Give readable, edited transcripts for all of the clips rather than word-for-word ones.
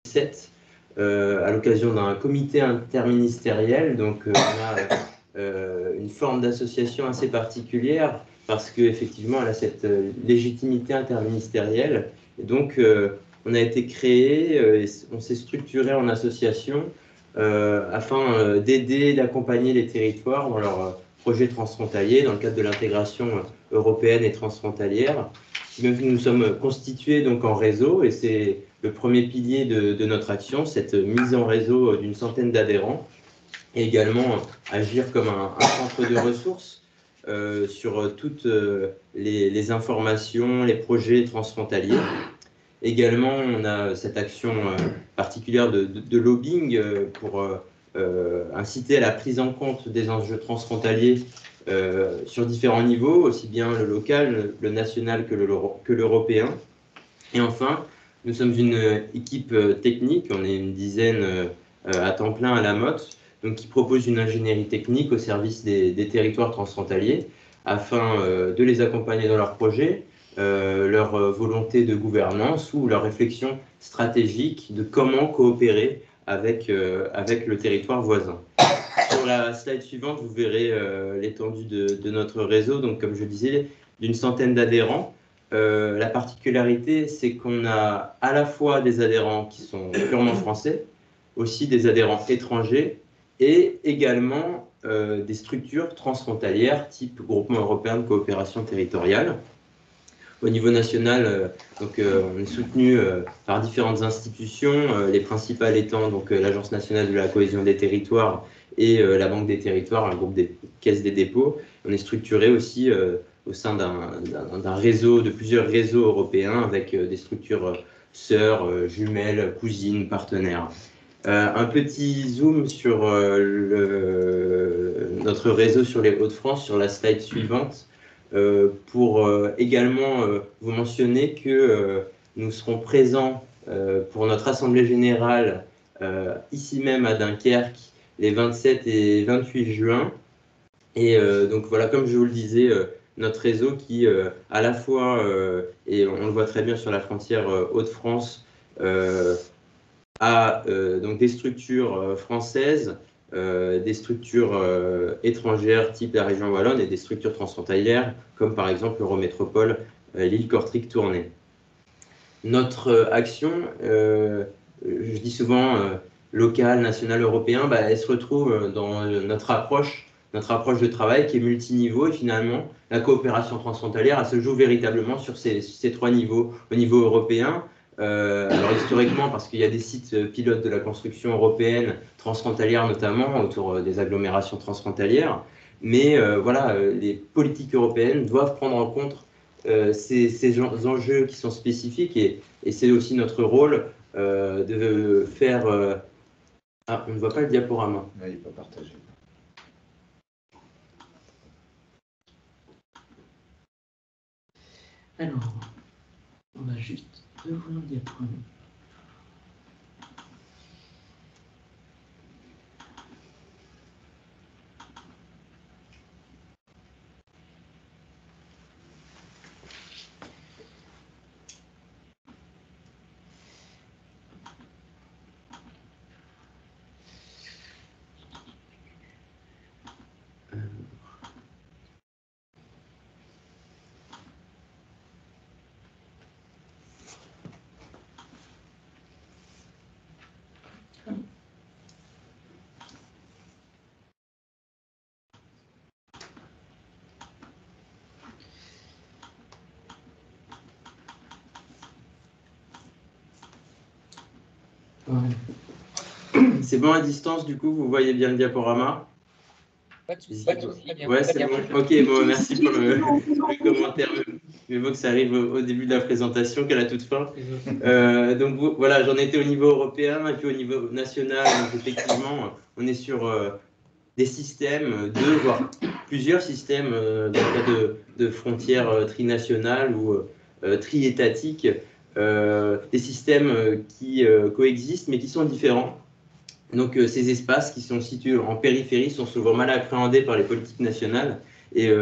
2007 à l'occasion d'un comité interministériel. Donc on a une forme d'association assez particulière parce qu'effectivement elle a cette légitimité interministérielle. Et donc on a été créé, on s'est structuré en association afin d'aider, d'accompagner les territoires dans leurs projets transfrontaliers dans le cadre de l'intégration européenne et transfrontalière. Nous sommes constitués donc en réseau et c'est le premier pilier de notre action, cette mise en réseau d'une centaine d'adhérents et également agir comme un centre de ressources sur toutes les informations, les projets transfrontaliers. Également, on a cette action particulière de lobbying pour inciter à la prise en compte des enjeux transfrontaliers sur différents niveaux, aussi bien le local, le national que l'européen. Et enfin, nous sommes une équipe technique, on est une dizaine à temps plein à la Motte, donc qui propose une ingénierie technique au service des territoires transfrontaliers afin de les accompagner dans leurs projets, leur volonté de gouvernance ou leur réflexion stratégique de comment coopérer avec le territoire voisin. Sur la slide suivante, vous verrez l'étendue de notre réseau. Donc, comme je disais, d'une centaine d'adhérents. La particularité, c'est qu'on a à la fois des adhérents qui sont purement français, aussi des adhérents étrangers et également des structures transfrontalières type Groupement européen de coopération territoriale. Au niveau national, on est soutenu par différentes institutions, les principales étant l'Agence nationale de la cohésion des territoires et la Banque des territoires, un groupe des caisses des dépôts. On est structuré aussi au sein d'un réseau, de plusieurs réseaux européens avec des structures sœurs, jumelles, cousines, partenaires. Un petit zoom sur notre réseau sur les Hauts-de-France, sur la slide suivante. Pour également vous mentionner que nous serons présents pour notre Assemblée Générale ici même à Dunkerque les 27 et 28 juin. Et donc voilà, comme je vous le disais, notre réseau qui à la fois, et on le voit très bien sur la frontière Hauts-de-France, a donc des structures françaises, des structures étrangères type la région wallonne et des structures transfrontalières comme par exemple l'Eurométropole, l'île Kortrijk-Tournai. Notre action, je dis souvent locale, nationale, européen, elle se retrouve dans notre approche de travail qui est multiniveau et finalement la coopération transfrontalière elle se joue véritablement sur ces trois niveaux. Au niveau européen, alors historiquement parce qu'il y a des sites pilotes de la construction européenne transfrontalière notamment autour des agglomérations transfrontalières, mais voilà, les politiques européennes doivent prendre en compte ces enjeux qui sont spécifiques et c'est aussi notre rôle de faire... Ah, on ne voit pas le diaporama. Oui, il n'est pas partagé. Alors, on va juste revoir le diaporama. C'est bon à distance, du coup, vous voyez bien le diaporama? Pas de souci. Ouais, c'est bon. Ok, bon, merci pour le commentaire. Mais bon que ça arrive au début de la présentation qu'à la toute fin. Donc voilà, j'en étais au niveau européen et puis au niveau national. Donc, effectivement, on est sur des systèmes, deux voire plusieurs systèmes dans le cas de frontières trinationales ou triétatiques, des systèmes qui coexistent mais qui sont différents. Donc ces espaces qui sont situés en périphérie sont souvent mal appréhendés par les politiques nationales et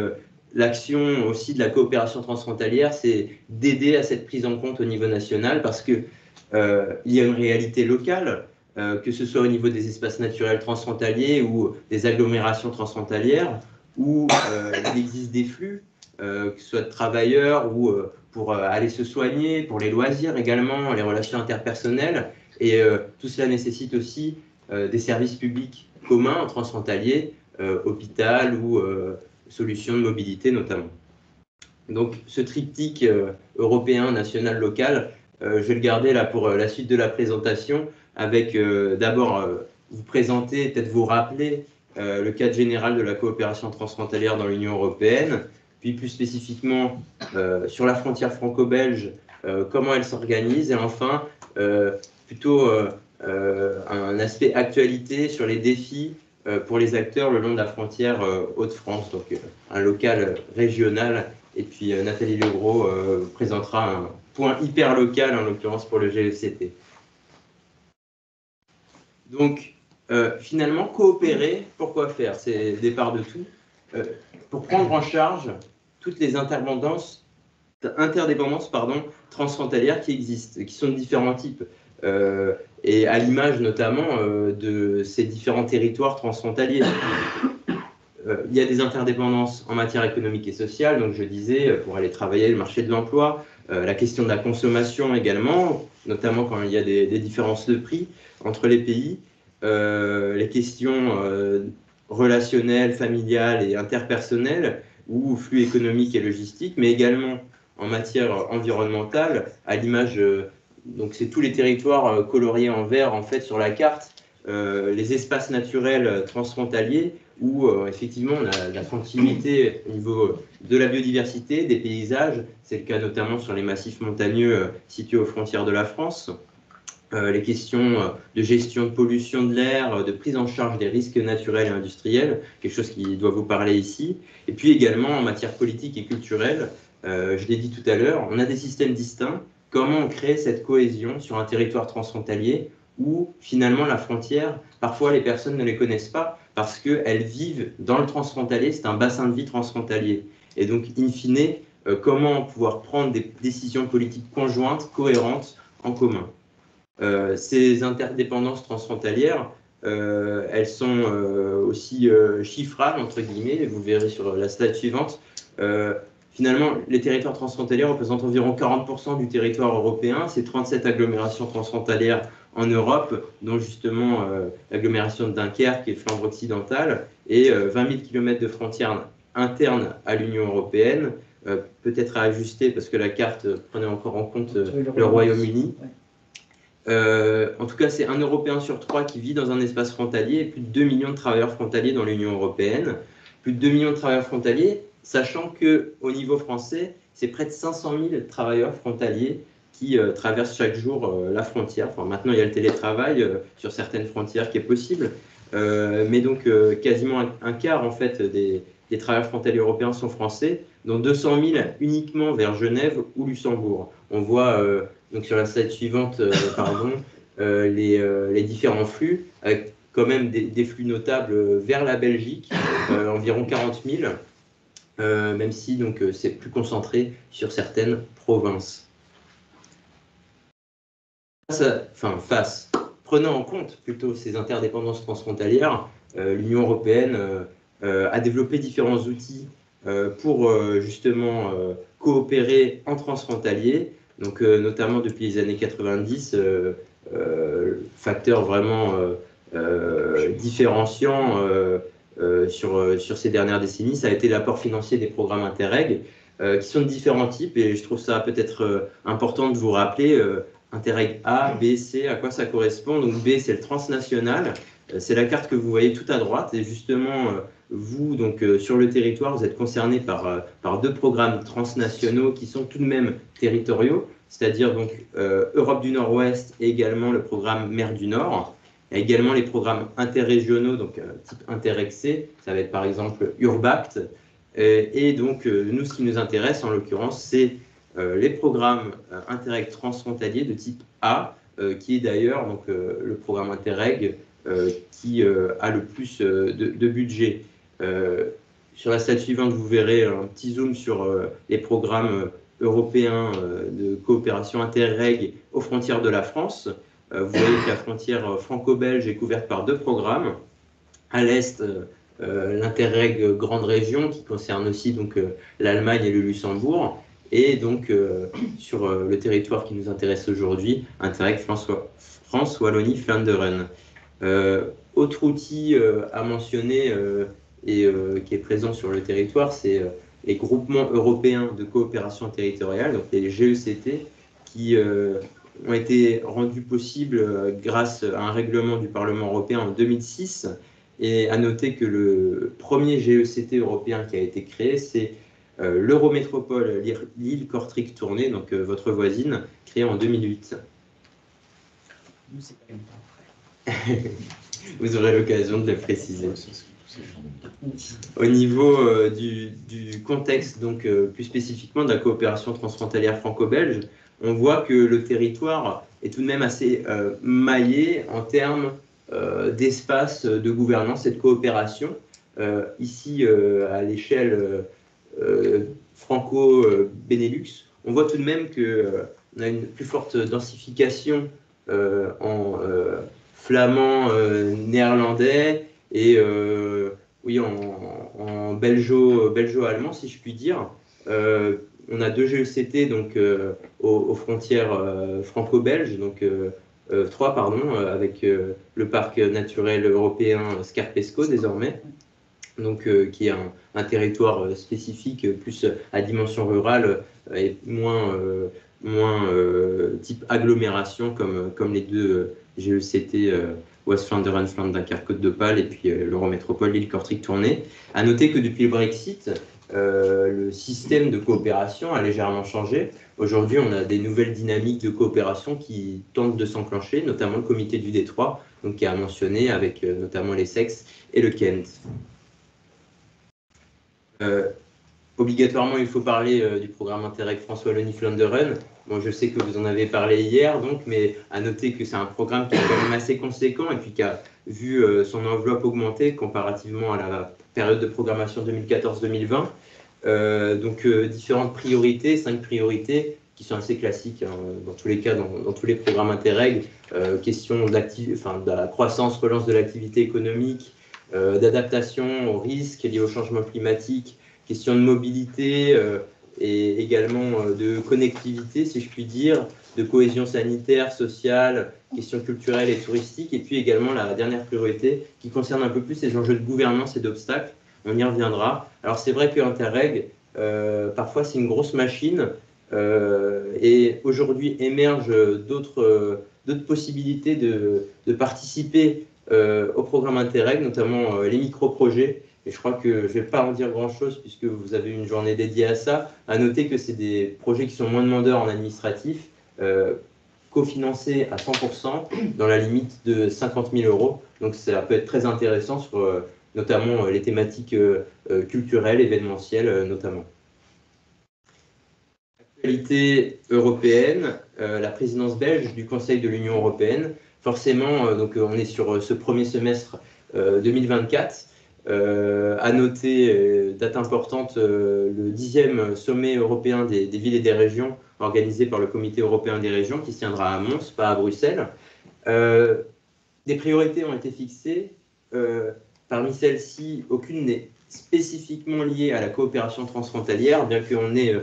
l'action aussi de la coopération transfrontalière, c'est d'aider à cette prise en compte au niveau national parce que il y a une réalité locale, que ce soit au niveau des espaces naturels transfrontaliers ou des agglomérations transfrontalières, où il existe des flux, que ce soit de travailleurs ou pour aller se soigner, pour les loisirs également, les relations interpersonnelles. Et tout cela nécessite aussi des services publics communs, transfrontaliers, hôpital ou solutions de mobilité notamment. Donc ce triptyque européen, national, local, je vais le garder là pour la suite de la présentation, avec d'abord vous présenter, peut-être vous rappeler le cadre général de la coopération transfrontalière dans l'Union européenne, puis plus spécifiquement sur la frontière franco-belge, comment elle s'organise, et enfin plutôt un aspect actualité sur les défis pour les acteurs le long de la frontière Hauts-de-France, donc un local régional. Et puis Nathalie Legros présentera un point hyper local, en l'occurrence pour le GECT. Donc, finalement, coopérer, pourquoi faire? C'est le départ de tout. Pour prendre en charge toutes les interdépendances transfrontalières qui existent, qui sont de différents types. Et à l'image notamment de ces différents territoires transfrontaliers. Il y a des interdépendances en matière économique et sociale, donc je disais, pour aller travailler le marché de l'emploi, la question de la consommation également, notamment quand il y a des différences de prix entre les pays, les questions relationnelles, familiales et interpersonnelles, ou flux économiques et logistiques, mais également en matière environnementale, à l'image, donc c'est tous les territoires coloriés en vert en fait sur la carte, les espaces naturels transfrontaliers, où effectivement on a la continuité au niveau de la biodiversité, des paysages, c'est le cas notamment sur les massifs montagneux situés aux frontières de la France, les questions de gestion de pollution de l'air, de prise en charge des risques naturels et industriels, quelque chose qui doit vous parler ici, et puis également en matière politique et culturelle, je l'ai dit tout à l'heure, on a des systèmes distincts, comment on crée cette cohésion sur un territoire transfrontalier où finalement la frontière, parfois les personnes ne les connaissent pas parce qu'elles vivent dans le transfrontalier, c'est un bassin de vie transfrontalier. Et donc, in fine, comment pouvoir prendre des décisions politiques conjointes, cohérentes, en commun. Ces interdépendances transfrontalières, elles sont aussi chiffrables, entre guillemets, vous verrez sur la slide suivante. Finalement, les territoires transfrontaliers représentent environ 40% du territoire européen, c'est 37 agglomérations transfrontalières en Europe, dont justement l'agglomération de Dunkerque et Flandre occidentale, et 20 000 km de frontières internes à l'Union européenne, peut-être à ajuster parce que la carte prenait encore en compte le Royaume-Uni. En tout cas, c'est un Européen sur 3 qui vit dans un espace frontalier et plus de 2 millions de travailleurs frontaliers dans l'Union européenne. Plus de 2 millions de travailleurs frontaliers, sachant qu'au niveau français, c'est près de 500 000 travailleurs frontaliers qui traversent chaque jour la frontière. Enfin, maintenant, il y a le télétravail sur certaines frontières qui est possible, mais donc quasiment un quart en fait, des travailleurs frontaliers européens sont français, dont 200 000 uniquement vers Genève ou Luxembourg. On voit donc sur la slide suivante les différents flux, avec quand même des flux notables vers la Belgique, environ 40 000, même si c'est plus concentré sur certaines provinces. Prenant en compte plutôt ces interdépendances transfrontalières, l'Union européenne a développé différents outils pour justement coopérer en transfrontalier, donc notamment depuis les années 90, facteur vraiment différenciant sur ces dernières décennies, ça a été l'apport financier des programmes Interreg, qui sont de différents types, et je trouve ça peut-être important de vous rappeler Interreg A, B, C, à quoi ça correspond. Donc B, c'est le transnational, c'est la carte que vous voyez tout à droite, et justement, vous, donc sur le territoire, vous êtes concerné par 2 programmes transnationaux qui sont tout de même territoriaux, c'est-à-dire donc Europe du Nord-Ouest et également le programme Mer du Nord. Il y a également les programmes interrégionaux, donc type Interreg C, ça va être par exemple Urbact. Et donc, nous, ce qui nous intéresse, en l'occurrence, c'est les programmes Interreg transfrontaliers de type A, qui est d'ailleurs le programme Interreg qui a le plus de budget. sur la slide suivante, vous verrez un petit zoom sur les programmes européens de coopération Interreg aux frontières de la France. Vous voyez que la frontière franco-belge est couverte par 2 programmes. À l'est, l'Interreg Grande Région, qui concerne aussi donc l'Allemagne et le Luxembourg. Et donc, sur le territoire qui nous intéresse aujourd'hui, Interreg France, Wallonie, Flanderen. Autre outil à mentionner et qui est présent sur le territoire, c'est les groupements européens de coopération territoriale, donc les GECT, qui ont été rendus possibles grâce à un règlement du Parlement européen en 2006. Et à noter que le premier GECT européen qui a été créé, c'est l'Eurométropole Lille-Kortrijk-Tournai, donc votre voisine, créée en 2008. Nous, c'est pas une temps. Vous aurez l'occasion de le préciser. Au niveau du contexte, donc plus spécifiquement de la coopération transfrontalière franco-belge, on voit que le territoire est tout de même assez maillé en termes d'espace de gouvernance et de coopération. Ici, à l'échelle franco-Benelux, on voit tout de même qu'on a une plus forte densification en flamand néerlandais et oui, en belgeo-allemand, si je puis dire. On a 2 GECT donc, aux frontières franco-belges, donc 3, pardon, avec le parc naturel européen Scarpesco désormais, donc, qui est un territoire spécifique, plus à dimension rurale et moins type agglomération comme les 2 GECT West Flanderen, Flandre, Dunkerque, Côte d'Opale et puis l'Eurométropole Lille-Kortrijk-Tournai. À noter que depuis le Brexit, le système de coopération a légèrement changé. Aujourd'hui, on a des nouvelles dynamiques de coopération qui tentent de s'enclencher, notamment le comité du Détroit, donc, qui a mentionné avec notamment les SEX et le Kent. Obligatoirement, il faut parler du programme Interreg France-Wallonie-Flanderen. Bon, je sais que vous en avez parlé hier, donc, mais à noter que c'est un programme qui est quand même assez conséquent et puis qui a vu son enveloppe augmenter comparativement à la période de programmation 2014-2020. Donc, différentes priorités, 5 priorités qui sont assez classiques hein, dans tous les cas, dans tous les programmes Interreg. Question de la croissance, relance de l'activité économique, d'adaptation aux risques liés au changement climatique, question de mobilité et également de connectivité, si je puis dire, de cohésion sanitaire, sociale, questions culturelles et touristiques, et puis également la dernière priorité qui concerne un peu plus les enjeux de gouvernance et d'obstacles. On y reviendra. Alors c'est vrai que Interreg, parfois c'est une grosse machine, et aujourd'hui émergent d'autres possibilités de participer au programme Interreg, notamment les micro-projets. Et je crois que je ne vais pas en dire grand-chose puisque vous avez une journée dédiée à ça. À noter que c'est des projets qui sont moins demandeurs en administratif, cofinancés à 100% dans la limite de 50 000 €. Donc ça peut être très intéressant sur notamment les thématiques culturelles, événementielles notamment. Actualité européenne, la présidence belge du Conseil de l'Union européenne. Forcément, donc, on est sur ce premier semestre 2024. À noter, date importante, le 10e sommet européen des villes et des régions organisé par le Comité européen des régions qui se tiendra à Mons, pas à Bruxelles. Des priorités ont été fixées. Parmi celles-ci, aucune n'est spécifiquement liée à la coopération transfrontalière, bien qu'on ait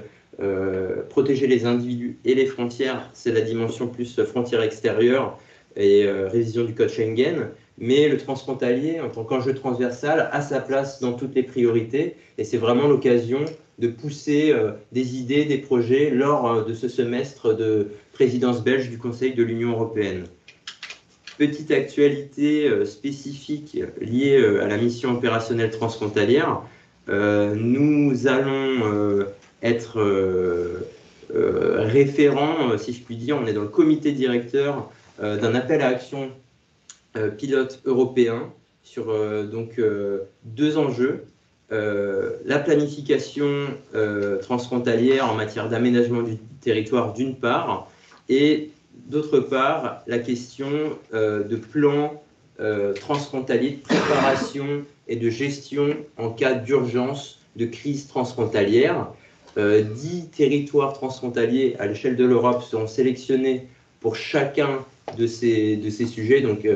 protéger les individus et les frontières, c'est la dimension plus frontière extérieure et révision du code Schengen. Mais le transfrontalier, en tant qu'enjeu transversal, a sa place dans toutes les priorités et c'est vraiment l'occasion de pousser des idées, des projets lors de ce semestre de présidence belge du Conseil de l'Union européenne. Petite actualité spécifique liée à la mission opérationnelle transfrontalière. Nous allons être référent, si je puis dire. On est dans le comité directeur d'un appel à action pilote européen sur donc 2 enjeux. La planification transfrontalière en matière d'aménagement du territoire d'une part, et d'autre part la question de plans transfrontalier de préparation et de gestion en cas d'urgence, de crise transfrontalière. 10 territoires transfrontaliers à l'échelle de l'Europe seront sélectionnés pour chacun de ces sujets, donc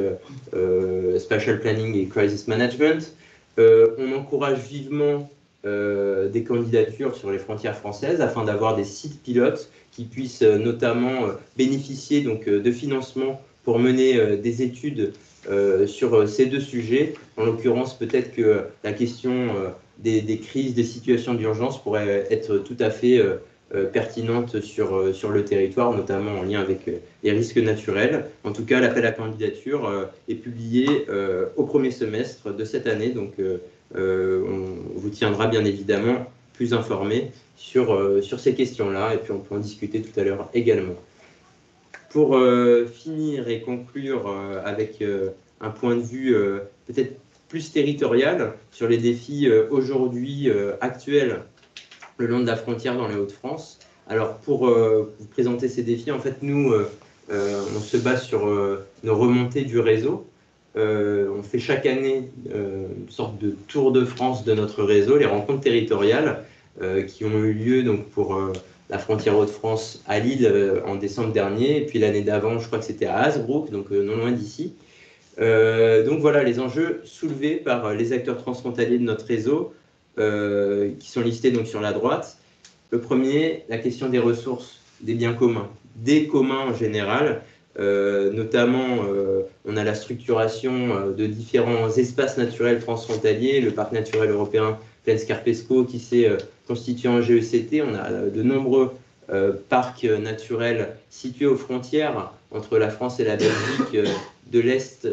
Spatial Planning et Crisis Management. On encourage vivement des candidatures sur les frontières françaises afin d'avoir des sites pilotes qui puissent notamment bénéficier donc, de financement pour mener des études sur ces deux sujets. En l'occurrence, peut-être que la question des crises, des situations d'urgence pourrait être tout à fait pertinente sur le territoire, notamment en lien avec les risques naturels. En tout cas, l'appel à candidature est publié au premier semestre de cette année, donc on vous tiendra bien évidemment plus informé sur ces questions-là, et puis on peut en discuter tout à l'heure également. Pour finir et conclure avec un point de vue peut-être plus territorial sur les défis aujourd'hui actuels le long de la frontière dans les Hauts-de-France. Alors pour vous présenter ces défis, en fait nous on se base sur nos remontées du réseau. On fait chaque année une sorte de tour de France de notre réseau, les rencontres territoriales qui ont eu lieu donc, pour la frontière Hauts-de-France à Lille en décembre dernier, et puis l'année d'avant, je crois que c'était à Hazebrouck, donc non loin d'ici. Donc voilà les enjeux soulevés par les acteurs transfrontaliers de notre réseau qui sont listés donc, sur la droite. Le premier, la question des ressources, des biens communs, des communs en général. Notamment, on a la structuration de différents espaces naturels transfrontaliers, le parc naturel européen Plaine Scarpesco qui s'est constitué en GECT. On a de nombreux parcs naturels situés aux frontières entre la France et la Belgique, de l'Est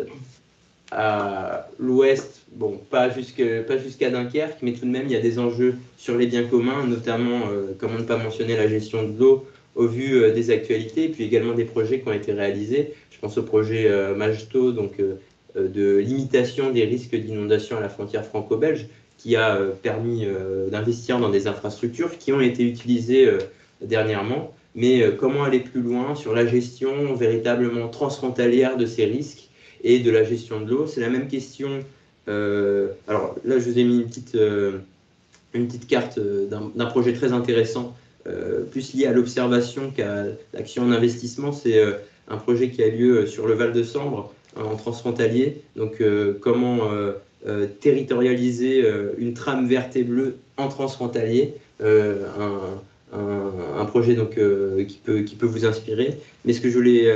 à l'Ouest, bon, pas jusqu'à Dunkerque, mais tout de même, il y a des enjeux sur les biens communs, notamment, comment ne pas mentionner la gestion de l'eau, au vu des actualités, et puis également des projets qui ont été réalisés. Je pense au projet Majto, donc de limitation des risques d'inondation à la frontière franco-belge, qui a permis d'investir dans des infrastructures qui ont été utilisées dernièrement. Mais comment aller plus loin sur la gestion véritablement transfrontalière de ces risques et de la gestion de l'eau? C'est la même question. Alors là, je vous ai mis une petite carte d'un projet très intéressant, plus lié à l'observation qu'à l'action en investissement. C'est un projet qui a lieu sur le Val de Sambre, en transfrontalier. Donc, comment territorialiser une trame verte et bleue en transfrontalier, un projet donc, qui peut vous inspirer. Mais ce que je voulais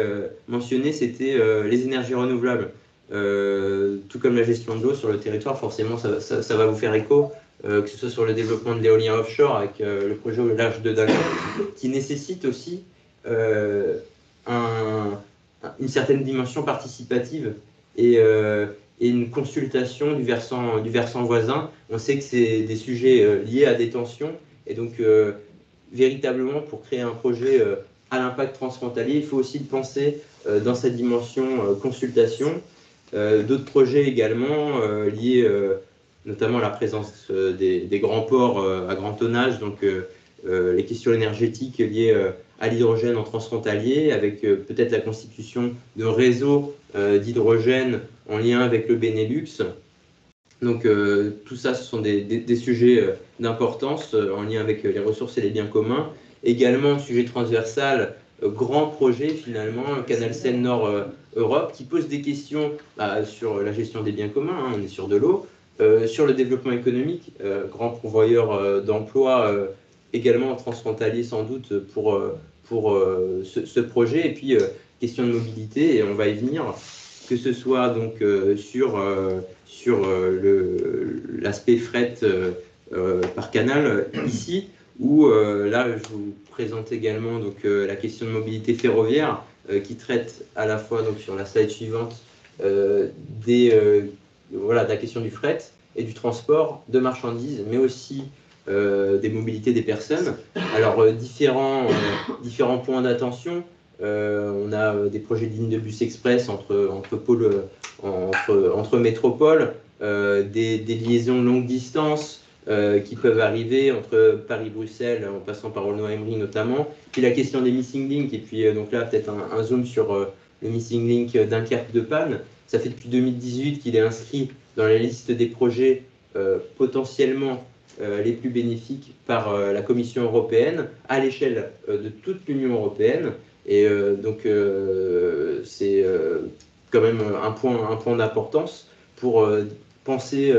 mentionner, c'était les énergies renouvelables. Tout comme la gestion de l'eau sur le territoire, forcément, ça va vous faire écho. Que ce soit sur le développement de l'éolien offshore avec le projet au large de Dunkerque, qui nécessite aussi une certaine dimension participative et une consultation du versant voisin. On sait que c'est des sujets liés à des tensions, et donc véritablement pour créer un projet à l'impact transfrontalier, il faut aussi le penser dans cette dimension consultation. D'autres projets également liés notamment à la présence des grands ports à grand tonnage, donc les questions énergétiques liées à l'hydrogène en transfrontalier, avec peut-être la constitution de réseaux d'hydrogène en lien avec le Benelux. Donc tout ça, ce sont des sujets d'importance en lien avec les ressources et les biens communs. Également, sujet transversal, grand projet finalement, le canal Seine-Nord-Europe, qui pose des questions sur la gestion des biens communs, hein, on est sur de l'eau, sur le développement économique, grand pourvoyeur d'emplois, également transfrontalier sans doute pour ce projet, et puis question de mobilité, et on va y venir, que ce soit donc sur l'aspect fret par canal ici, ou là je vous présente également donc, la question de mobilité ferroviaire qui traite à la fois donc, sur la slide suivante voilà, de la question du fret et du transport de marchandises, mais aussi des mobilités des personnes. Alors, différents points d'attention. On a des projets de lignes de bus express entre métropoles, des liaisons longue distance, qui peuvent arriver entre Paris-Bruxelles, en passant par Aulnoy-Emery notamment, puis la question des missing links, et puis donc là peut-être un zoom sur le missing link Dunkerque de Panne. Ça fait depuis 2018 qu'il est inscrit dans la liste des projets potentiellement les plus bénéfiques par la Commission européenne à l'échelle de toute l'Union européenne. Et donc c'est quand même un point d'importance pour penser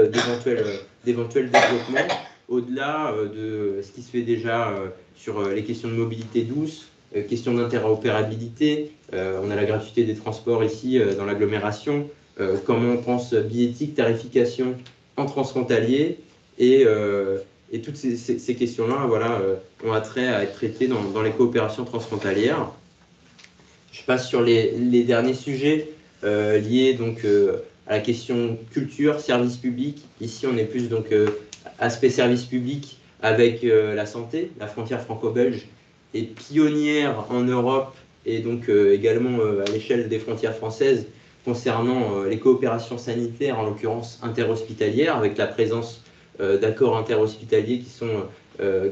d'éventuels développements au-delà de ce qui se fait déjà sur les questions de mobilité douce, questions d'interopérabilité. On a la gratuité des transports ici dans l'agglomération. Comment on pense billettique, tarification en transfrontalier et toutes ces questions-là voilà, ont attrait à être traitées dans les coopérations transfrontalières. Je passe sur les derniers sujets liés donc, à la question culture, service public. Ici, on est plus donc aspect service public avec la santé. La frontière franco-belge est pionnière en Europe et donc également à l'échelle des frontières françaises concernant les coopérations sanitaires, en l'occurrence interhospitalières, avec la présence d'accords interhospitaliers qui sont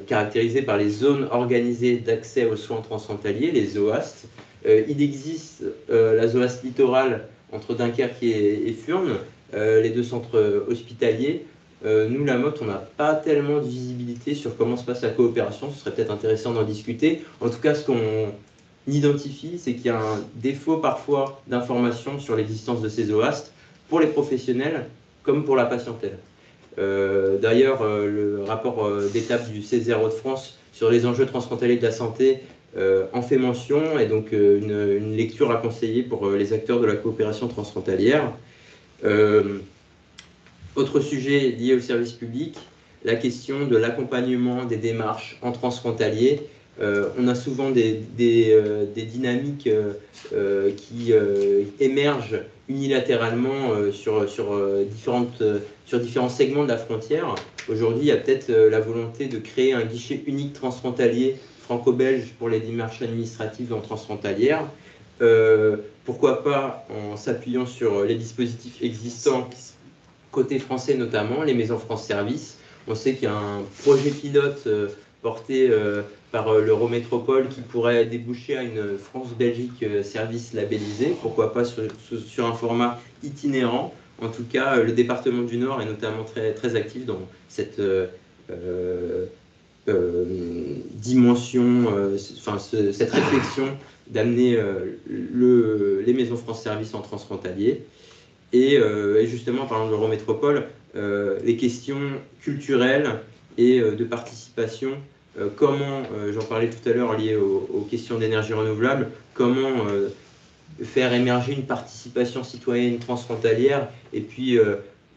caractérisés par les zones organisées d'accès aux soins transfrontaliers, les ZOAST. Il existe la ZOAST littorale entre Dunkerque et Furnes, les deux centres hospitaliers. Nous, la MOT, on n'a pas tellement de visibilité sur comment se passe la coopération. Ce serait peut-être intéressant d'en discuter. En tout cas, ce qu'on identifie, c'est qu'il y a un défaut parfois d'information sur l'existence de ces OAST pour les professionnels comme pour la patientèle. D'ailleurs, le rapport d'étape du C0 de France sur les enjeux transfrontaliers de la santé en fait mention, et donc une lecture à conseiller pour les acteurs de la coopération transfrontalière. Autre sujet lié au service public, la question de l'accompagnement des démarches en transfrontalier. On a souvent des dynamiques qui émergent unilatéralement sur différents segments de la frontière. Aujourd'hui, il y a peut-être la volonté de créer un guichet unique transfrontalier franco-belge pour les démarches administratives en transfrontalière. Pourquoi pas en s'appuyant sur les dispositifs existants, côté français notamment, les maisons France Service. On sait qu'il y a un projet pilote porté par l'Eurométropole qui pourrait déboucher à une France-Belgique service labellisé, pourquoi pas sur un format itinérant. En tout cas, le département du Nord est notamment très actif dans cette dimension, cette réflexion d'amener les maisons France Service en transfrontalier. Et justement, en parlant de l'Eurométropole, les questions culturelles et de participation, comment, j'en parlais tout à l'heure lié aux questions d'énergie renouvelable, comment faire émerger une participation citoyenne transfrontalière et puis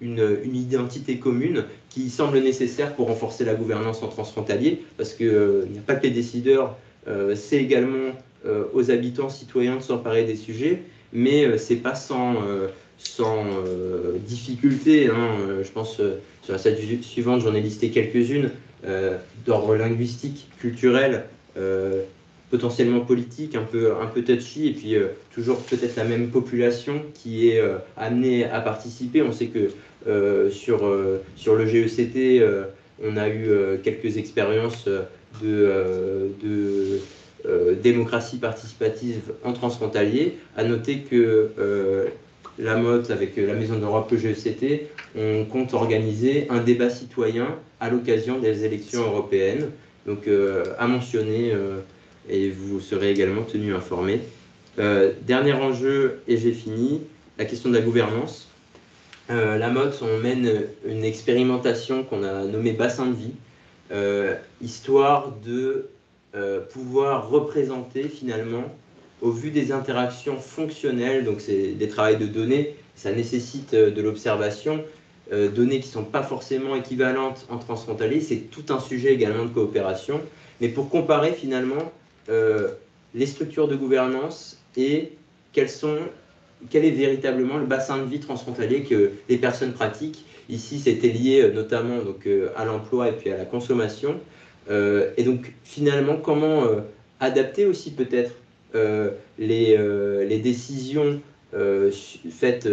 une identité commune qui semble nécessaire pour renforcer la gouvernance en transfrontalier, parce qu'il n'y a pas que les décideurs, c'est également aux habitants, citoyens de s'emparer des sujets, mais c'est pas sans difficulté. Hein. Je pense sur la slide suivante, j'en ai listé quelques-unes d'ordre linguistique, culturel, potentiellement politique, un peu touchy, et puis toujours peut-être la même population qui est amenée à participer. On sait que sur le GECT, on a eu quelques expériences de démocratie participative en transfrontalier. À noter que la MOT, avec la Maison de l'Europe, le GECT, on compte organiser un débat citoyen à l'occasion des élections européennes. Donc à mentionner, et vous serez également tenu informé. Dernier enjeu, et j'ai fini, la question de la gouvernance. La MOT, on mène une expérimentation qu'on a nommée bassin de vie, histoire de pouvoir représenter finalement, au vu des interactions fonctionnelles, donc c'est des travails de données, ça nécessite de l'observation, données qui ne sont pas forcément équivalentes en transfrontalier, c'est tout un sujet également de coopération, mais pour comparer finalement les structures de gouvernance et quel est véritablement le bassin de vie transfrontalier que les personnes pratiquent. Ici, c'était lié notamment donc, à l'emploi et puis à la consommation. Et donc, finalement, comment adapter aussi peut-être les décisions faites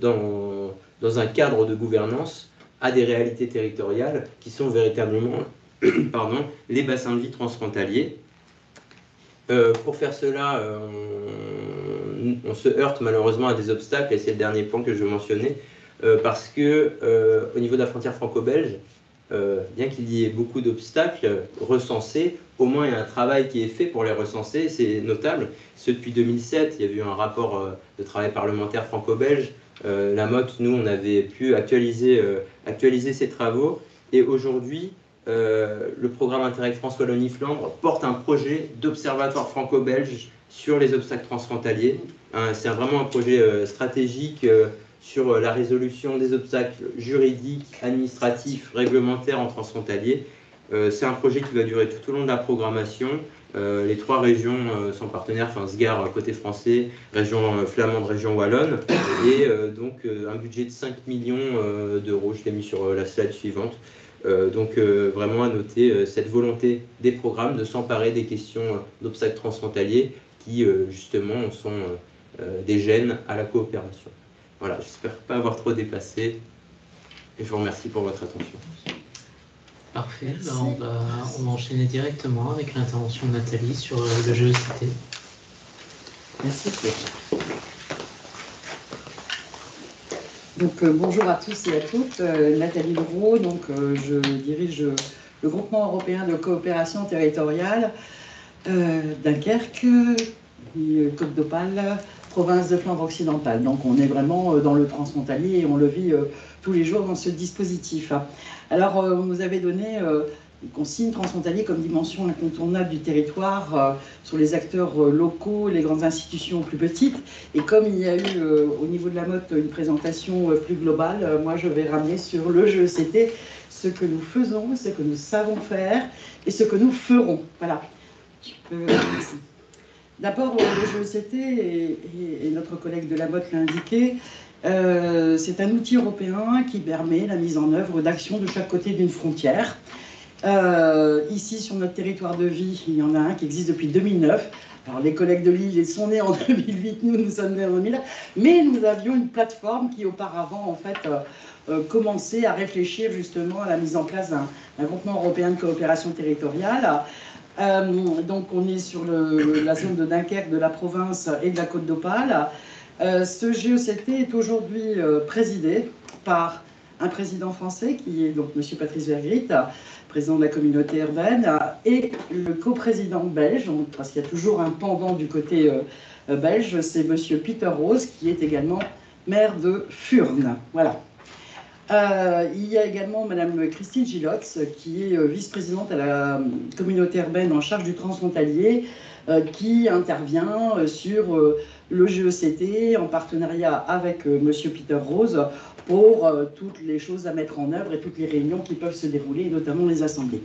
dans un cadre de gouvernance à des réalités territoriales qui sont véritablement pardon, les bassins de vie transfrontaliers. Pour faire cela, on se heurte malheureusement à des obstacles, et c'est le dernier point que je mentionnais, parce que au niveau de la frontière franco-belge, bien qu'il y ait beaucoup d'obstacles recensés, au moins il y a un travail qui est fait pour les recenser, c'est notable. Depuis 2007, il y a eu un rapport de travail parlementaire franco-belge. La MOT, nous, on avait pu actualiser ces travaux, et aujourd'hui, le programme Interreg France Wallonie-Flandre porte un projet d'observatoire franco-belge sur les obstacles transfrontaliers. C'est vraiment un projet stratégique sur la résolution des obstacles juridiques, administratifs, réglementaires en transfrontalier. C'est un projet qui va durer tout au long de la programmation. Les 3 régions sont partenaires, enfin Sgard côté français, région flamande, région wallonne, et donc un budget de 5 millions d'euros, je l'ai mis sur la slide suivante. Donc vraiment à noter cette volonté des programmes de s'emparer des questions d'obstacles transfrontaliers qui justement sont des gènes à la coopération. Voilà, j'espère pas avoir trop dépassé et je vous remercie pour votre attention. Parfait, alors on va enchaîner directement avec l'intervention de Nathalie sur le GECT. Merci. Donc bonjour à tous et à toutes, Nathalie Leroux, donc je dirige le groupement européen de coopération territoriale Dunkerque, Côte d'Opale, province de Flandre occidentale. Donc on est vraiment dans le transfrontalier et on le vit tous les jours dans ce dispositif. Alors on nous avait donné une consigne transfrontalier comme dimension incontournable du territoire sur les acteurs locaux, les grandes institutions plus petites. Et comme il y a eu au niveau de la MOT une présentation plus globale, moi je vais ramener sur le GECT ce que nous faisons, ce que nous savons faire et ce que nous ferons. Voilà. D'abord, le GECT, et notre collègue de la MOT l'a indiqué, c'est un outil européen qui permet la mise en œuvre d'actions de chaque côté d'une frontière. Ici, sur notre territoire de vie, il y en a un qui existe depuis 2009. Alors, les collègues de Lille, ils sont nés en 2008, nous sommes nés en 2000. Mais nous avions une plateforme qui, auparavant, en fait, commençait à réfléchir justement à la mise en place d'un groupement européen de coopération territoriale. Donc, on est sur la zone de Dunkerque, de la province et de la Côte d'Opale. Ce GECT est aujourd'hui présidé par un président français qui est donc M. Patrice Vergrit, président de la communauté urbaine, et le coprésident belge, parce qu'il y a toujours un pendant du côté belge, c'est M. Peter Rose, qui est également maire de Furnes. Voilà. Il y a également Mme Christine Gillox, qui est vice-présidente à la communauté urbaine en charge du transfrontalier, qui intervient sur le GECT en partenariat avec M. Peter Rose pour toutes les choses à mettre en œuvre et toutes les réunions qui peuvent se dérouler, notamment les assemblées.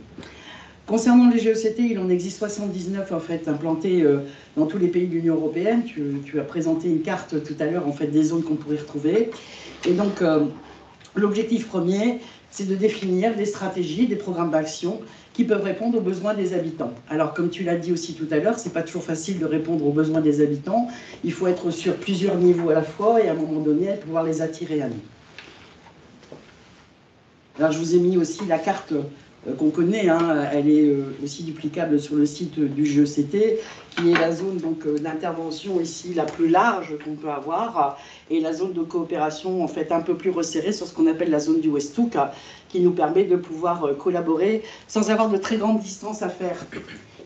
Concernant les GECT, il en existe 79 en fait implantés dans tous les pays de l'Union européenne. Tu as présenté une carte tout à l'heure en fait des zones qu'on pourrait retrouver. Et donc l'objectif premier, c'est de définir des stratégies, des programmes d'action qui peuvent répondre aux besoins des habitants. Alors, comme tu l'as dit aussi tout à l'heure, c'est pas toujours facile de répondre aux besoins des habitants. Il faut être sur plusieurs niveaux à la fois et à un moment donné, pouvoir les attirer à nous. Alors, je vous ai mis aussi la carte qu'on connaît, hein, elle est aussi duplicable sur le site du GECT, qui est la zone d'intervention ici la plus large qu'on peut avoir, et la zone de coopération en fait un peu plus resserrée sur ce qu'on appelle la zone du Westhoek, qui nous permet de pouvoir collaborer sans avoir de très grandes distances à faire.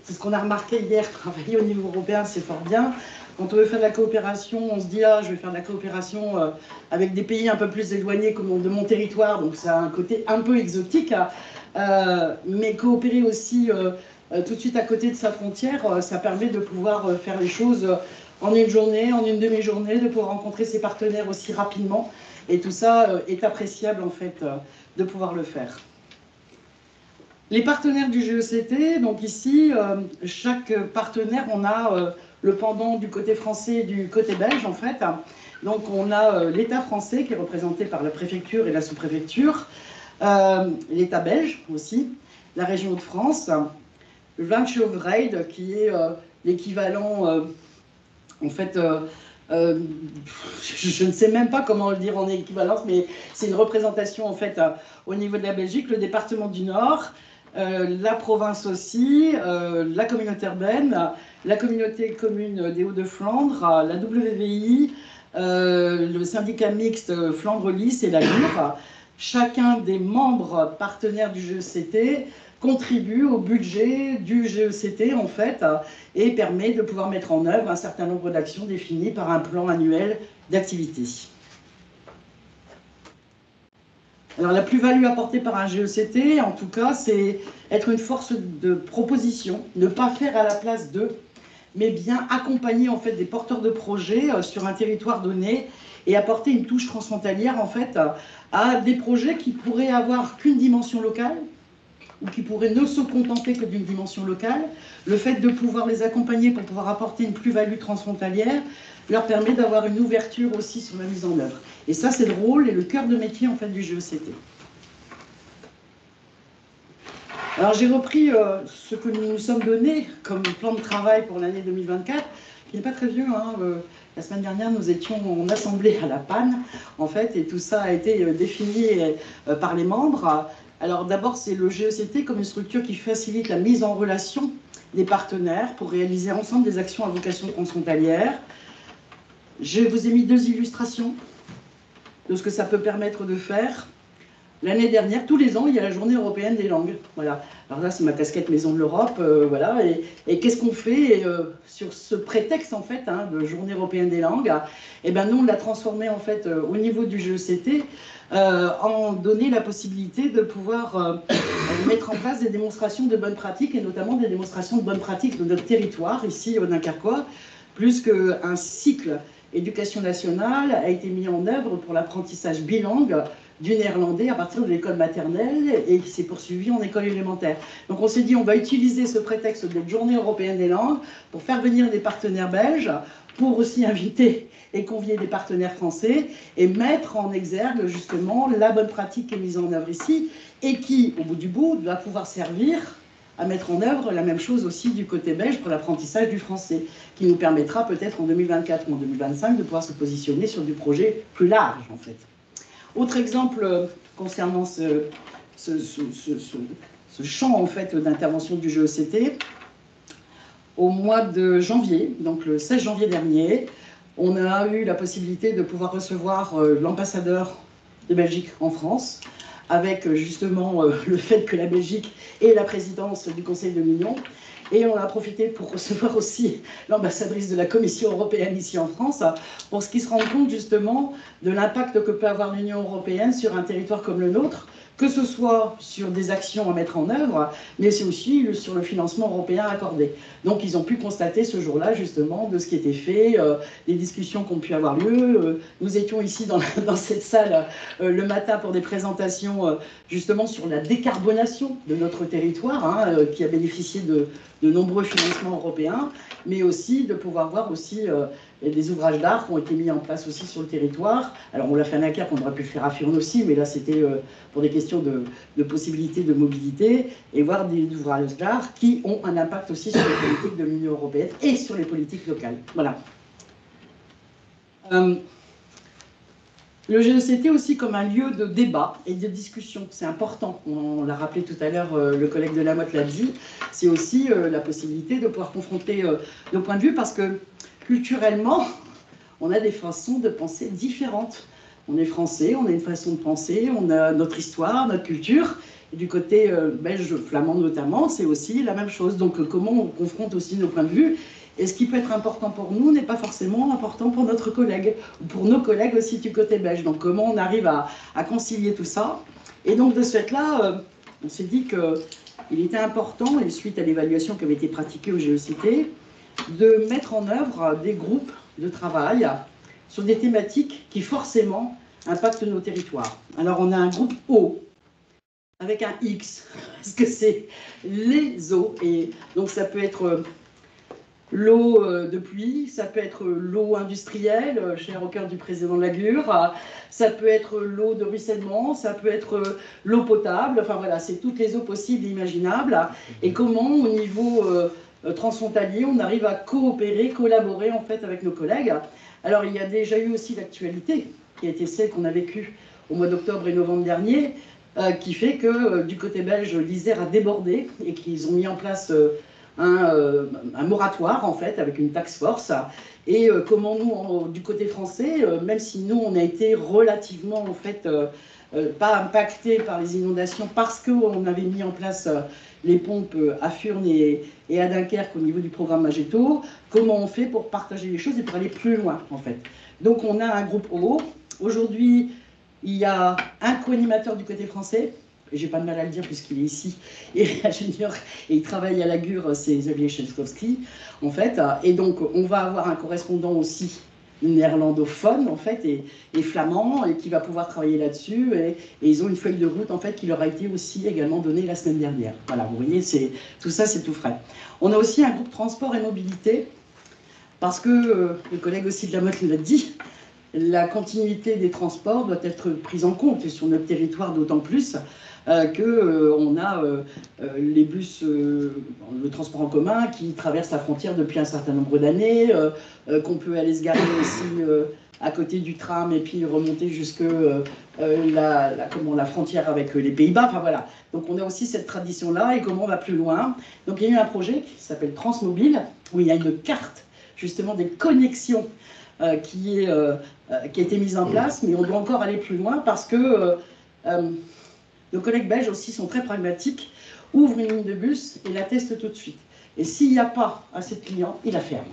C'est ce qu'on a remarqué hier, travailler au niveau européen, c'est fort bien. Quand on veut faire de la coopération, on se dit « Ah, je vais faire de la coopération avec des pays un peu plus éloignés comme de mon territoire », donc ça a un côté un peu exotique. Mais coopérer aussi tout de suite à côté de sa frontière, ça permet de pouvoir faire les choses en une journée, en une demi-journée, de pouvoir rencontrer ses partenaires aussi rapidement. Et tout ça est appréciable en fait de pouvoir le faire. Les partenaires du GECT, donc ici, chaque partenaire, on a le pendant du côté français et du côté belge en fait. Donc on a l'État français qui est représenté par la préfecture et la sous-préfecture, l'État belge aussi, la région de France, le Landsoverheid qui est l'équivalent en fait je ne sais même pas comment le dire en équivalence, mais c'est une représentation en fait au niveau de la Belgique, le département du Nord, la province aussi, la communauté urbaine, la communauté commune des Hauts-de-Flandre, la WVI, le syndicat mixte Flandre-Lys et la LUR. Chacun des membres partenaires du GECT contribue au budget du GECT en fait et permet de pouvoir mettre en œuvre un certain nombre d'actions définies par un plan annuel d'activité. Alors la plus-value apportée par un GECT, en tout cas, c'est être une force de proposition, ne pas faire à la place d'eux, mais bien accompagner en fait des porteurs de projets sur un territoire donné et apporter une touche transfrontalière en fait à des projets qui pourraient avoir qu'une dimension locale ou qui pourraient ne se contenter que d'une dimension locale. Le fait de pouvoir les accompagner pour pouvoir apporter une plus-value transfrontalière leur permet d'avoir une ouverture aussi sur la mise en œuvre. Et ça, c'est le rôle et le cœur de métier en fait du GECT. Alors j'ai repris ce que nous nous sommes donné comme plan de travail pour l'année 2024, qui n'est pas très vieux, hein. La semaine dernière, nous étions en assemblée à La Panne, en fait, et tout ça a été défini par les membres. Alors d'abord, c'est le GECT comme une structure qui facilite la mise en relation des partenaires pour réaliser ensemble des actions à vocation transfrontalière. Je vous ai mis 2 illustrations de ce que ça peut permettre de faire. L'année dernière, tous les ans, il y a la journée européenne des langues. Voilà. Alors là, c'est ma casquette Maison de l'Europe. Voilà. Et qu'est-ce qu'on fait sur ce prétexte, en fait, hein, de journée européenne des langues? Eh bien, nous, on l'a transformé, en fait, au niveau du GECT, en donner la possibilité de pouvoir mettre en place des démonstrations de bonnes pratiques, et notamment des démonstrations de bonnes pratiques de notre territoire, ici, au Dunkerquois, plus qu'un cycle éducation nationale a été mis en œuvre pour l'apprentissage bilingue du néerlandais à partir de l'école maternelle et qui s'est poursuivi en école élémentaire. Donc on s'est dit on va utiliser ce prétexte de journée européenne des langues pour faire venir des partenaires belges, pour aussi inviter et convier des partenaires français et mettre en exergue justement la bonne pratique qui est mise en œuvre ici et qui, au bout du bout, doit pouvoir servir à mettre en œuvre la même chose aussi du côté belge pour l'apprentissage du français, qui nous permettra peut-être en 2024 ou en 2025 de pouvoir se positionner sur des projets plus larges en fait. Autre exemple concernant ce champ en fait d'intervention du GECT, au mois de janvier, donc le 16 janvier dernier, on a eu la possibilité de pouvoir recevoir l'ambassadeur de Belgique en France, avec justement le fait que la Belgique est la présidence du Conseil de l'Union. Et on a profité pour recevoir aussi l'ambassadrice de la Commission européenne ici en France, pour qu'ils se rendent compte justement de l'impact que peut avoir l'Union européenne sur un territoire comme le nôtre, que ce soit sur des actions à mettre en œuvre, mais c'est aussi sur le financement européen accordé. Donc ils ont pu constater ce jour-là justement de ce qui était fait, des discussions qui ont pu avoir lieu. Nous étions ici dans cette salle le matin pour des présentations justement sur la décarbonation de notre territoire, hein, qui a bénéficié de nombreux financements européens, mais aussi de pouvoir voir aussi des ouvrages d'art qui ont été mis en place aussi sur le territoire. Alors on l'a fait à Dunkerque, on aurait pu le faire à Furnes aussi, mais là c'était pour des questions de possibilités de mobilité, et voir des ouvrages d'art qui ont un impact aussi sur les politiques de l'Union européenne et sur les politiques locales. Voilà. Le GECT aussi comme un lieu de débat et de discussion, c'est important. On l'a rappelé tout à l'heure, le collègue de Lamotte l'a dit, c'est aussi la possibilité de pouvoir confronter nos points de vue parce que culturellement, on a des façons de penser différentes. On est français, on a une façon de penser, on a notre histoire, notre culture. Et du côté belge, flamand notamment, c'est aussi la même chose. Donc comment on confronte aussi nos points de vue? Et ce qui peut être important pour nous n'est pas forcément important pour notre collègue, ou pour nos collègues aussi du côté belge. Donc comment on arrive à concilier tout ça? Et donc de ce fait-là, on s'est dit qu'il était important, et suite à l'évaluation qui avait été pratiquée au GECT, de mettre en œuvre des groupes de travail sur des thématiques qui forcément impactent nos territoires. Alors on a un groupe O, avec un X, parce que c'est les eaux, et donc ça peut être l'eau de pluie, ça peut être l'eau industrielle, chère au cœur du président de la GUR, ça peut être l'eau de ruissellement, ça peut être l'eau potable, enfin voilà, c'est toutes les eaux possibles et imaginables, et comment au niveau transfrontalier, on arrive à coopérer, collaborer en fait avec nos collègues, Alors, il y a déjà eu aussi l'actualité, qui a été celle qu'on a vécue au mois d'octobre et novembre dernier, qui fait que du côté belge, l'Isère a débordé et qu'ils ont mis en place un moratoire, en fait, avec une task force. Et comment nous, du côté français, même si nous, on a été relativement, en fait, pas impactés par les inondations parce qu'on avait mis en place les pompes à Furnes et à Dunkerque au niveau du programme Magetto, comment on fait pour partager les choses et pour aller plus loin, en fait. Donc on a un groupe haut. Aujourd'hui, il y a un co-animateur du côté français, et j'ai pas de mal à le dire puisqu'il est ici, et ingénieur, et il travaille à la Gure, c'est Xavier Chelskowski, en fait. Et donc on va avoir un correspondant aussi néerlandophone, en fait, et flamand, et qui va pouvoir travailler là-dessus, et ils ont une feuille de route, en fait, qui leur a été aussi également donnée la semaine dernière. Voilà, vous voyez, tout ça, c'est tout frais. On a aussi un groupe transport et mobilité, parce que le collègue aussi de la Motte nous l'a dit, la continuité des transports doit être prise en compte, et sur notre territoire d'autant plus, qu'on a les bus, le transport en commun qui traverse la frontière depuis un certain nombre d'années, qu'on peut aller se garer aussi à côté du tram et puis remonter jusque la frontière avec les Pays-Bas. Enfin voilà. Donc on a aussi cette tradition-là et comment on va plus loin. Donc il y a eu un projet qui s'appelle Transmobile où il y a une carte justement des connexions qui a été mise en place, mais on doit encore aller plus loin parce que nos collègues belges aussi sont très pragmatiques, ouvrent une ligne de bus et la testent tout de suite. Et s'il n'y a pas assez de clients, ils la ferment.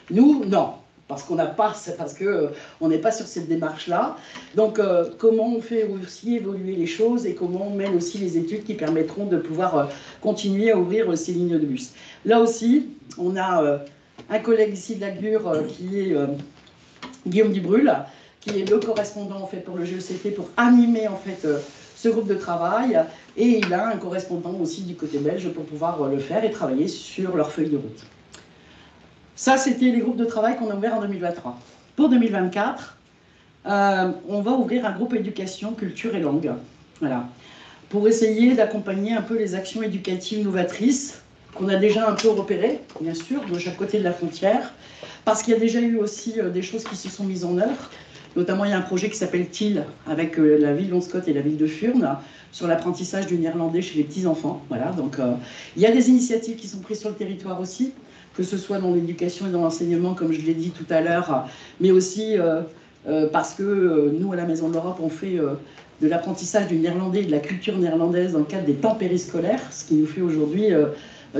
Nous, non, parce qu'on n'a pas, c'est parce qu'on n'est pas sur cette démarche-là. Donc, comment on fait aussi évoluer les choses et comment on mène aussi les études qui permettront de pouvoir continuer à ouvrir ces lignes de bus. Là aussi, on a un collègue ici de la Gure qui est Guillaume Dubrul, qui est le correspondant en fait pour le GECT pour animer en fait ce groupe de travail, et il a un correspondant aussi du côté belge pour pouvoir le faire et travailler sur leur feuille de route. Ça, c'était les groupes de travail qu'on a ouverts en 2023. Pour 2024, on va ouvrir un groupe éducation, culture et langue, voilà, pour essayer d'accompagner un peu les actions éducatives novatrices qu'on a déjà un peu repérées, bien sûr, de chaque côté de la frontière, parce qu'il y a déjà eu aussi des choses qui se sont mises en œuvre. Notamment, il y a un projet qui s'appelle TIL avec la ville d'Onscott et la ville de Furnes sur l'apprentissage du néerlandais chez les petits-enfants. Voilà, donc il y a des initiatives qui sont prises sur le territoire aussi, que ce soit dans l'éducation et dans l'enseignement, comme je l'ai dit tout à l'heure, mais aussi parce que nous, à la Maison de l'Europe, on fait de l'apprentissage du néerlandais et de la culture néerlandaise dans le cadre des temps périscolaires, ce qui nous fait aujourd'hui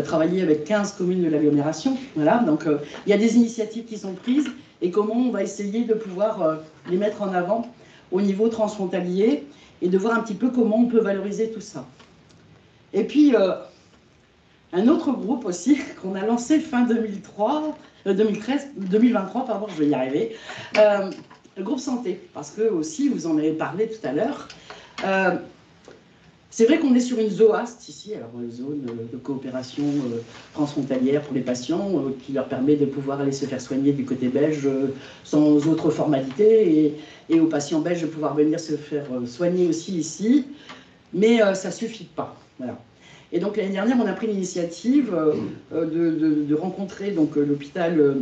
travailler avec 15 communes de l'agglomération. Voilà, donc il y a des initiatives qui sont prises et comment on va essayer de pouvoir les mettre en avant au niveau transfrontalier et de voir un petit peu comment on peut valoriser tout ça. Et puis, un autre groupe aussi qu'on a lancé fin 2023, pardon, je vais y arriver, le groupe santé, parce que aussi, vous en avez parlé tout à l'heure, c'est vrai qu'on est sur une ZOAST ici, alors une zone de coopération transfrontalière pour les patients, qui leur permet de pouvoir aller se faire soigner du côté belge sans autre formalité, et aux patients belges de pouvoir venir se faire soigner aussi ici, mais ça ne suffit pas. Voilà. Et donc l'année dernière, on a pris l'initiative de rencontrer l'hôpital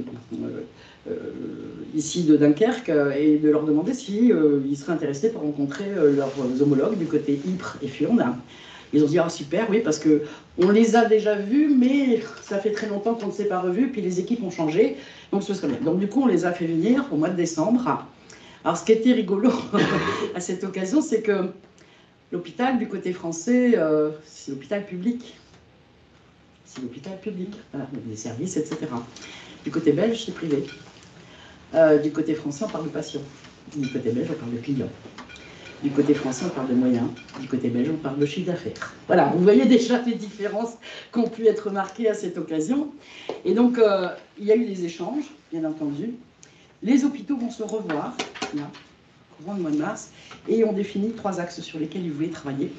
ici de Dunkerque et de leur demander si ils seraient intéressés pour rencontrer leurs homologues du côté Ypres et Furnes. Ils ont dit ah super, oui, parce que on les a déjà vus, mais ça fait très longtemps qu'on ne s'est pas revus, puis les équipes ont changé, donc ce serait bien. Donc du coup, on les a fait venir au mois de décembre. Alors ce qui était rigolo à cette occasion, c'est que l'hôpital du côté français, c'est l'hôpital public. C'est l'hôpital public, voilà, des services, etc. Du côté belge, c'est privé. Du côté français, on parle de patient. Du côté belge, on parle de client. Du côté français, on parle de moyens. Du côté belge, on parle de chiffre d'affaires. Voilà, vous voyez déjà les différences qui ont pu être remarquées à cette occasion. Et donc, il y a eu des échanges, bien entendu. Les hôpitaux vont se revoir, là, courant le mois de mars, et on définit 3 axes sur lesquels ils voulaient travailler.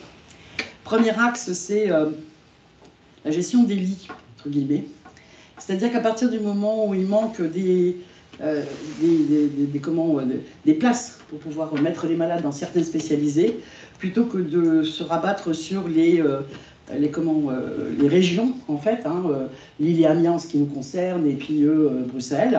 Premier axe, c'est la gestion des lits, entre guillemets. C'est-à-dire qu'à partir du moment où il manque des places pour pouvoir mettre les malades dans certaines spécialisées, plutôt que de se rabattre sur les régions, en fait, Lille et Amiens, ce qui nous concerne, et puis Bruxelles,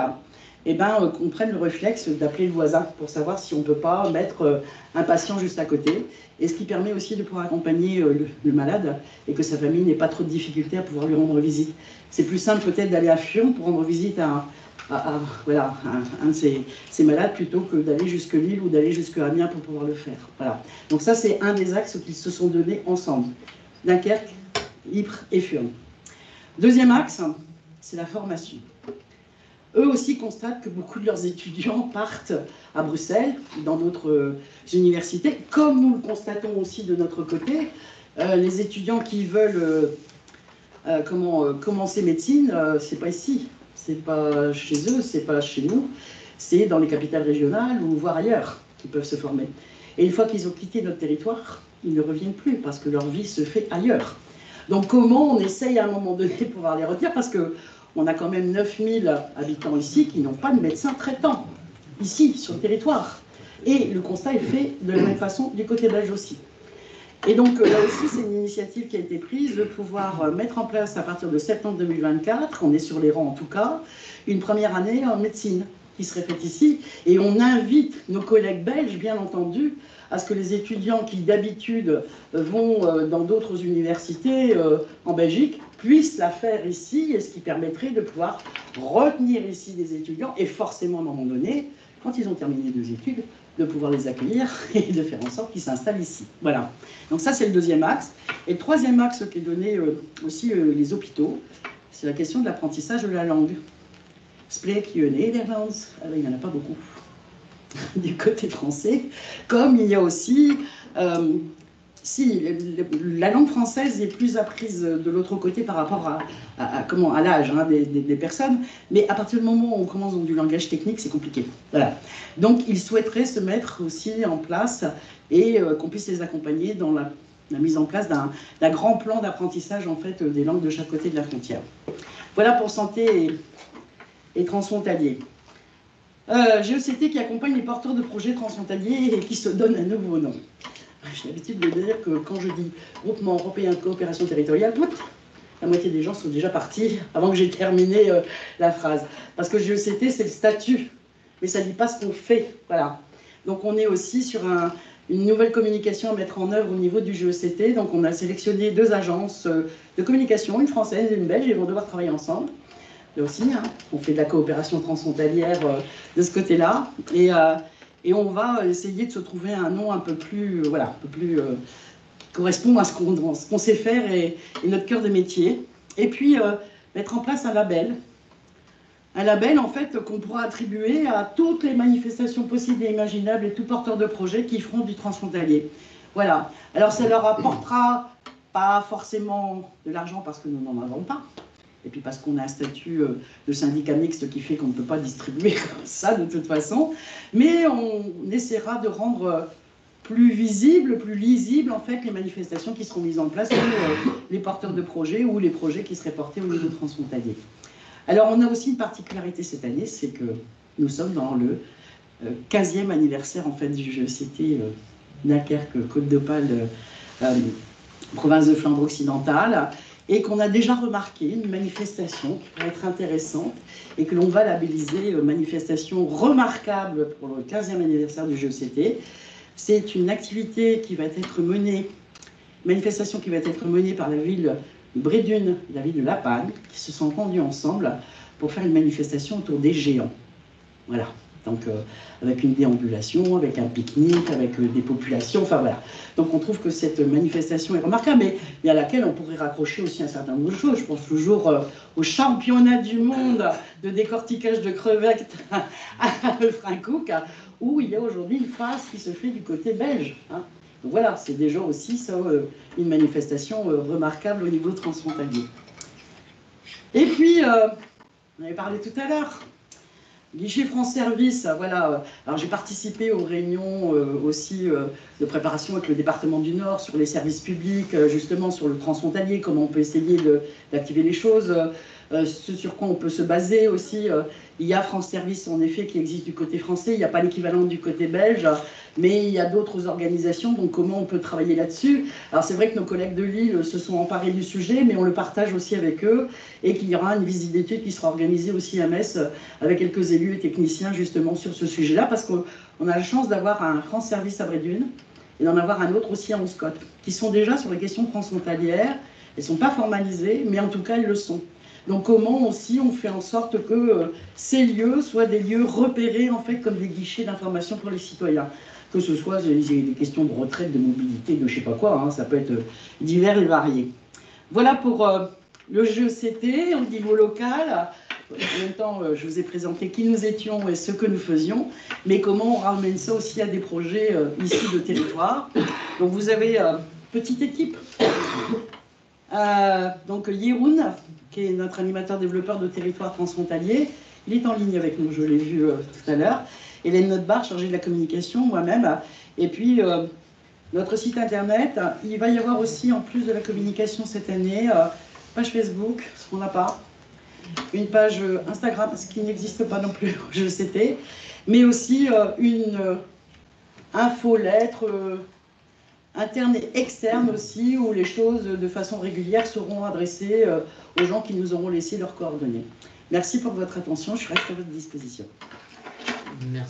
qu'on prenne le réflexe d'appeler le voisin pour savoir si on ne peut pas mettre un patient juste à côté. Et ce qui permet aussi de pouvoir accompagner le malade et que sa famille n'ait pas trop de difficultés à pouvoir lui rendre visite. C'est plus simple peut-être d'aller à Furnes pour rendre visite à un de ces malades plutôt que d'aller jusque Lille ou d'aller jusque Amiens pour pouvoir le faire. Voilà. Donc ça, c'est un des axes qu'ils se sont donnés ensemble. Dunkerque, Ypres et Furnes. Deuxième axe, c'est la formation. Eux aussi constatent que beaucoup de leurs étudiants partent à Bruxelles, dans d'autres universités, comme nous le constatons aussi de notre côté. Les étudiants qui veulent commencer médecine, c'est pas ici. C'est pas chez eux, c'est pas chez nous, c'est dans les capitales régionales ou voire ailleurs qu'ils peuvent se former. Et une fois qu'ils ont quitté notre territoire, ils ne reviennent plus parce que leur vie se fait ailleurs. Donc comment on essaye à un moment donné de pouvoir les retenir, parce qu'on a quand même 9000 habitants ici qui n'ont pas de médecin traitant, ici, sur le territoire. Et le constat est fait de la même façon du côté belge aussi. Et donc là aussi, c'est une initiative qui a été prise de pouvoir mettre en place à partir de septembre 2024, on est sur les rangs en tout cas, une première année en médecine qui serait faite ici. Et on invite nos collègues belges, bien entendu, à ce que les étudiants qui d'habitude vont dans d'autres universités en Belgique puissent la faire ici, et ce qui permettrait de pouvoir retenir ici des étudiants et forcément à un moment donné, quand ils ont terminé 2 études, de pouvoir les accueillir et de faire en sorte qu'ils s'installent ici. Voilà. Donc ça, c'est le deuxième axe. Et le troisième axe qui est donné aussi les hôpitaux, c'est la question de l'apprentissage de la langue. Spreek je Nederlands? Il n'y en a pas beaucoup du côté français. Comme il y a aussi... la langue française est plus apprise de l'autre côté par rapport à l'âge des personnes, mais à partir du moment où on commence dans du langage technique, c'est compliqué. Voilà. Donc, ils souhaiteraient se mettre aussi en place et qu'on puisse les accompagner dans la mise en place d'un grand plan d'apprentissage en fait, des langues de chaque côté de la frontière. Voilà pour santé et transfrontalier. GECT qui accompagne les porteurs de projets transfrontaliers et qui se donne un nouveau nom. J'ai l'habitude de dire que quand je dis groupement européen de coopération territoriale, la moitié des gens sont déjà partis avant que j'ai terminé la phrase. Parce que GECT, c'est le statut, mais ça ne dit pas ce qu'on fait. Voilà. Donc on est aussi sur une nouvelle communication à mettre en œuvre au niveau du GECT. Donc on a sélectionné 2 agences de communication, une française et une belge, et ils vont devoir travailler ensemble. Là aussi, on fait de la coopération transfrontalière de ce côté-là. Et on va essayer de se trouver un nom un peu plus, correspond à ce qu'on sait faire et notre cœur de métier. Et puis, mettre en place un label. Un label, en fait, qu'on pourra attribuer à toutes les manifestations possibles et imaginables et tout porteur de projet qui feront du transfrontalier. Voilà. Alors, ça leur apportera pas forcément de l'argent parce que nous n'en avons pas. Et puis parce qu'on a un statut de syndicat mixte qui fait qu'on ne peut pas distribuer comme ça de toute façon. Mais on essaiera de rendre plus visible, plus lisible en fait les manifestations qui seront mises en place pour les porteurs de projets ou les projets qui seraient portés au niveau transfrontalier. Alors on a aussi une particularité cette année, c'est que nous sommes dans le 15e anniversaire en fait du GECT Dunkerque, Côte d'Opale, province de Flandre occidentale. Et qu'on a déjà remarqué une manifestation qui pourrait être intéressante et que l'on va labelliser manifestation remarquable pour le 15e anniversaire du GECT. C'est une activité qui va être menée, manifestation qui va être menée par la ville de Bredune et la ville de La Panne, qui se sont rendus ensemble pour faire une manifestation autour des géants. Voilà. Donc, avec une déambulation, avec un pique-nique, avec des populations, enfin voilà. Donc, on trouve que cette manifestation est remarquable, mais à laquelle on pourrait raccrocher aussi un certain nombre de choses. Je pense toujours au championnat du monde de décortiquage de crevettes à Lefrancouc, où il y a aujourd'hui une phase qui se fait du côté belge. Donc voilà, c'est déjà aussi ça, une manifestation remarquable au niveau transfrontalier. Et puis, on avait parlé tout à l'heure. Guichet France Service, voilà. Alors j'ai participé aux réunions aussi de préparation avec le département du Nord sur les services publics, justement sur le transfrontalier, comment on peut essayer d'activer les choses, ce sur quoi on peut se baser aussi. Il y a France Service, en effet, qui existe du côté français. Il n'y a pas l'équivalent du côté belge, mais il y a d'autres organisations. Donc, comment on peut travailler là-dessus? Alors, c'est vrai que nos collègues de Lille se sont emparés du sujet, mais on le partage aussi avec eux et qu'il y aura une visite d'études qui sera organisée aussi à Metz avec quelques élus et techniciens, justement, sur ce sujet-là, parce qu'on a la chance d'avoir un France Service à Brédune et d'en avoir un autre aussi à Onscott, qui sont déjà sur les questions transfrontalières. Elles ne sont pas formalisées, mais en tout cas, elles le sont. Donc comment aussi on fait en sorte que ces lieux soient des lieux repérés en fait comme des guichets d'information pour les citoyens, que ce soit des questions de retraite, de mobilité, de je sais pas quoi, hein, ça peut être divers et varié. Voilà pour le GECT au niveau local. En même temps, je vous ai présenté qui nous étions et ce que nous faisions, mais comment on ramène ça aussi à des projets issus de territoire. Donc vous avez petite équipe. Donc Yeroun, qui est notre animateur développeur de territoire transfrontalier, il est en ligne avec nous, je l'ai vu tout à l'heure. Hélène Notbar, chargée de la communication, moi-même. Et puis notre site internet, il va y avoir aussi, en plus de la communication cette année, page Facebook, ce qu'on n'a pas, une page Instagram, ce qui n'existe pas non plus au GECT, mais aussi une infolettre interne et externe aussi, où les choses de façon régulière seront adressées aux gens qui nous auront laissé leurs coordonnées. Merci pour votre attention, je reste à votre disposition. Merci.